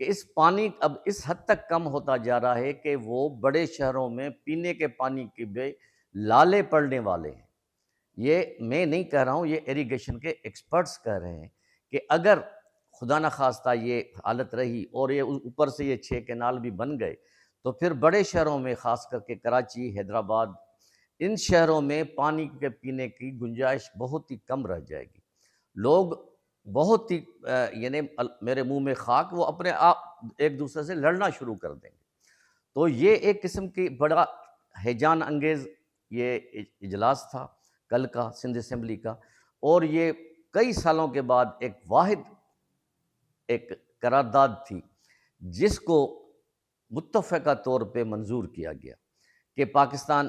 کہ اس پانی اب اس حد تک کم ہوتا جا رہا ہے کہ وہ بڑے شہروں میں پینے کے پانی کے بھی لالے پڑنے والے ہیں۔ یہ میں نہیں کہہ رہا ہوں، یہ ایریگیشن کے ایکسپرٹس کہہ رہے ہیں کہ اگر خدا نخواستہ یہ حالت رہی اور یہ اوپر سے یہ 6 کینال بھی بن گئے تو پھر بڑے شہروں میں، خاص کر کے کراچی، حیدرآباد، ان شہروں میں پانی کے پینے کی گنجائش بہت ہی کم رہ جائے گی۔ لوگ بہت ہی یعنی میرے منہ میں خاک، وہ اپنے آپ ایک دوسرے سے لڑنا شروع کر دیں گے۔ تو یہ ایک قسم کی بڑا ہیجان انگیز یہ اجلاس تھا کل کا سندھ اسمبلی کا، اور یہ کئی سالوں کے بعد ایک واحد ایک قرارداد تھی جس کو متفقہ طور پہ منظور کیا گیا کہ پاکستان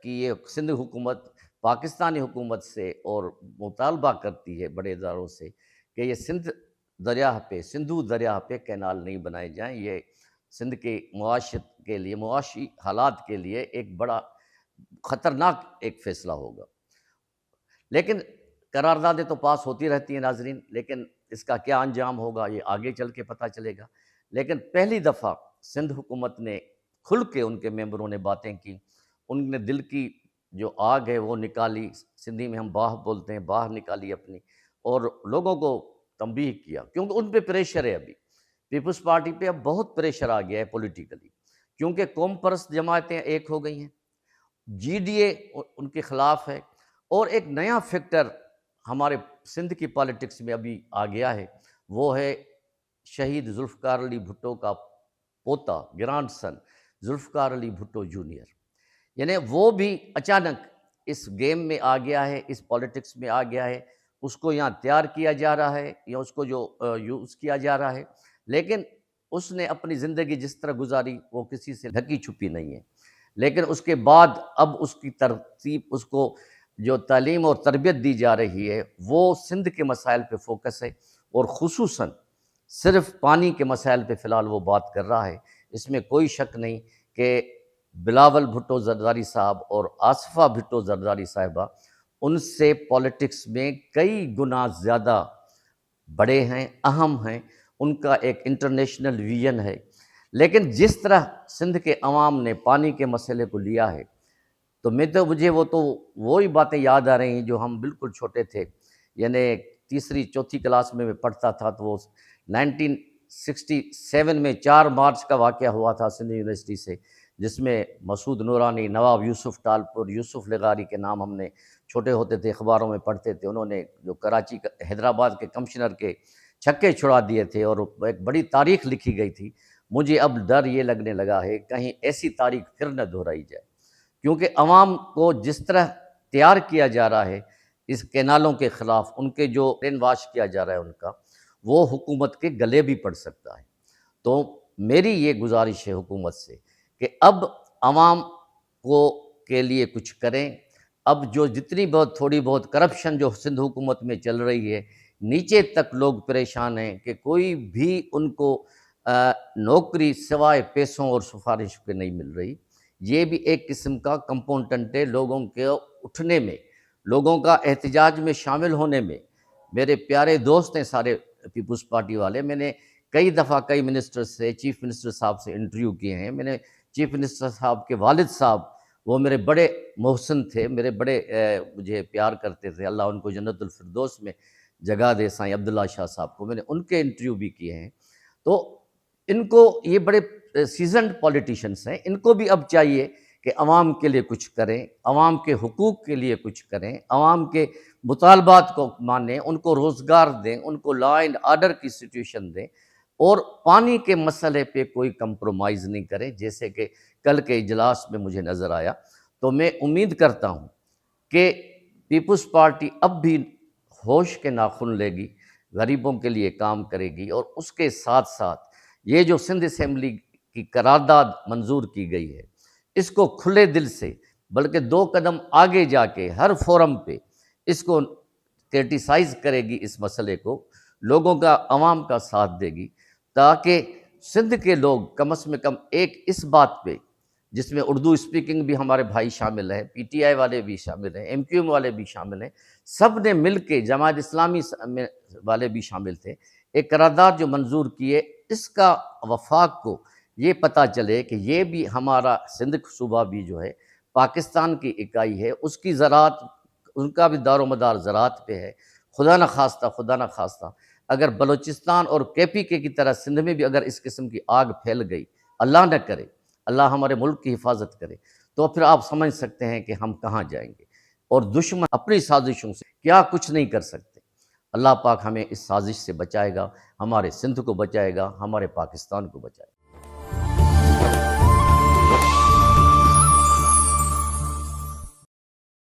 کی یہ سندھ حکومت پاکستانی حکومت سے اور مطالبہ کرتی ہے بڑے اداروں سے کہ یہ سندھو دریا پہ کینال نہیں بنائے جائیں۔ یہ سندھ کے معاشت کے لیے، معاشی حالات کے لیے ایک بڑا خطرناک ایک فیصلہ ہوگا۔ لیکن قراردادیں تو پاس ہوتی رہتی ہیں ناظرین، لیکن اس کا کیا انجام ہوگا یہ آگے چل کے پتہ چلے گا۔ لیکن پہلی دفعہ سندھ حکومت نے کھل کے، ان کے ممبروں نے باتیں کی، ان نے دل کی جو آگ ہے وہ نکالی، سندھی میں ہم باہ بولتے ہیں، باہ نکالی اپنی، اور لوگوں کو تنبیہ کیا، کیونکہ ان پہ پریشر ہے۔ ابھی پیپلز پارٹی پہ اب بہت پریشر آ گیا ہے پولیٹیکلی، کیونکہ قوم پرست جماعتیں ایک ہو گئی ہیں، جی ڈی اے ان کے خلاف ہے، اور ایک نیا فیکٹر ہمارے سندھ کی پالیٹکس میں ابھی آ گیا ہے، وہ ہے شہید ذوالفقار علی بھٹو کا پوتا، گرانڈ سن، ذوالفقار علی بھٹو جونیئر، یعنی وہ بھی اچانک اس گیم میں آ گیا ہے، اس پالیٹکس میں آ گیا ہے۔ اس کو یہاں تیار کیا جا رہا ہے، یا اس کو جو یوز کیا جا رہا ہے، لیکن اس نے اپنی زندگی جس طرح گزاری وہ کسی سے ڈھکی چھپی نہیں ہے۔ لیکن اس کے بعد اب اس کی ترتیب، اس کو جو تعلیم اور تربیت دی جا رہی ہے وہ سندھ کے مسائل پہ فوکس ہے، اور خصوصاً صرف پانی کے مسائل پہ فی الحال وہ بات کر رہا ہے۔ اس میں کوئی شک نہیں کہ بلاول بھٹو زرداری صاحب اور آصفہ بھٹو زرداری صاحبہ ان سے پالیٹکس میں کئی گنا زیادہ بڑے ہیں، اہم ہیں، ان کا ایک انٹرنیشنل ویژن ہے۔ لیکن جس طرح سندھ کے عوام نے پانی کے مسئلے کو لیا ہے، تو مجھے وہی باتیں یاد آ رہی ہیں جو ہم بالکل چھوٹے تھے، یعنی تیسری چوتھی کلاس میں پڑھتا تھا، تو وہ 1967 میں 4 مارچ کا واقعہ ہوا تھا سندھ یونیورسٹی سے، جس میں مسعود نورانی، نواب یوسف ٹالپور، یوسف لغاری کے نام ہم نے چھوٹے ہوتے تھے اخباروں میں پڑھتے تھے۔ انہوں نے جو کراچی حیدرآباد کے کمشنر کے چھکے چھڑا دیے تھے، اور ایک بڑی تاریخ لکھی گئی تھی۔ مجھے اب ڈر یہ لگنے لگا ہے کہیں ایسی تاریخ پھر نہ دہرائی جائے، کیونکہ عوام کو جس طرح تیار کیا جا رہا ہے اس کینالوں کے خلاف، ان کے جو برین واش کیا جا رہا ہے ان کا، وہ حکومت کے گلے بھی پڑ سکتا ہے۔ تو میری یہ گزارش ہے حکومت سے کہ اب عوام کے لیے کچھ کریں۔ اب جو جتنی بہت تھوڑی بہت کرپشن جو سندھ حکومت میں چل رہی ہے، نیچے تک لوگ پریشان ہیں کہ کوئی بھی ان کو نوکری سوائے پیسوں اور سفارش کے نہیں مل رہی۔ یہ بھی ایک قسم کا کمپوننٹ ہے لوگوں کے اٹھنے میں، لوگوں کا احتجاج میں شامل ہونے میں۔ میرے پیارے دوست ہیں سارے پیپلز پارٹی والے، میں نے کئی دفعہ کئی منسٹر سے، چیف منسٹر صاحب سے انٹرویو کیے ہیں۔ میں نے چیف منسٹر صاحب کے والد صاحب، وہ میرے بڑے محسن تھے، میرے بڑے مجھے پیار کرتے تھے، اللہ ان کو جنت الفردوس میں جگہ دے، سائیں عبداللہ شاہ صاحب کو، میں نے ان کے انٹرویو بھی کیے ہیں۔ تو ان کو، یہ بڑے سیزنڈ پولیٹیشنز ہیں، ان کو بھی اب چاہیے کہ عوام کے لیے کچھ کریں، عوام کے حقوق کے لیے کچھ کریں، عوام کے مطالبات کو مانیں، ان کو روزگار دیں، ان کو لا اینڈ آرڈر کی سچویشن دیں، اور پانی کے مسئلے پہ کوئی کمپرومائز نہیں کریں، جیسے کہ کل کے اجلاس میں مجھے نظر آیا۔ تو میں امید کرتا ہوں کہ پیپلز پارٹی اب بھی ہوش کے ناخن لے گی، غریبوں کے لیے کام کرے گی، اور اس کے ساتھ ساتھ یہ جو سندھ اسمبلی کی قرارداد منظور کی گئی ہے، اس کو کھلے دل سے، بلکہ 2 قدم آگے جا کے ہر فورم پہ اس کو کرٹیسائز کرے گی، اس مسئلے کو لوگوں کا، عوام کا ساتھ دے گی، تاکہ سندھ کے لوگ کم از کم ایک اس بات پہ، جس میں اردو اسپیکنگ بھی ہمارے بھائی شامل ہیں، پی ٹی آئی والے بھی شامل ہیں، ایم کیو ایم والے بھی شامل ہیں، سب نے مل کے، جماعت اسلامی والے بھی شامل تھے، ایک قرارداد جو منظور کیے اس کا وفاق کو یہ پتہ چلے کہ یہ بھی ہمارا سندھ صوبہ بھی جو ہے پاکستان کی اکائی ہے، اس کی زراعت، ان کا بھی دار و مدار زراعت پہ ہے۔ خدا نہ خواستہ اگر بلوچستان اور کے پی کے کی طرح سندھ میں بھی اگر اس قسم کی آگ پھیل گئی، اللہ نہ کرے، اللہ ہمارے ملک کی حفاظت کرے، تو پھر آپ سمجھ سکتے ہیں کہ ہم کہاں جائیں گے، اور دشمن اپنی سازشوں سے کیا کچھ نہیں کر سکتے۔ اللہ پاک ہمیں اس سازش سے بچائے گا، ہمارے سندھ کو بچائے گا، ہمارے پاکستان کو بچائے گا۔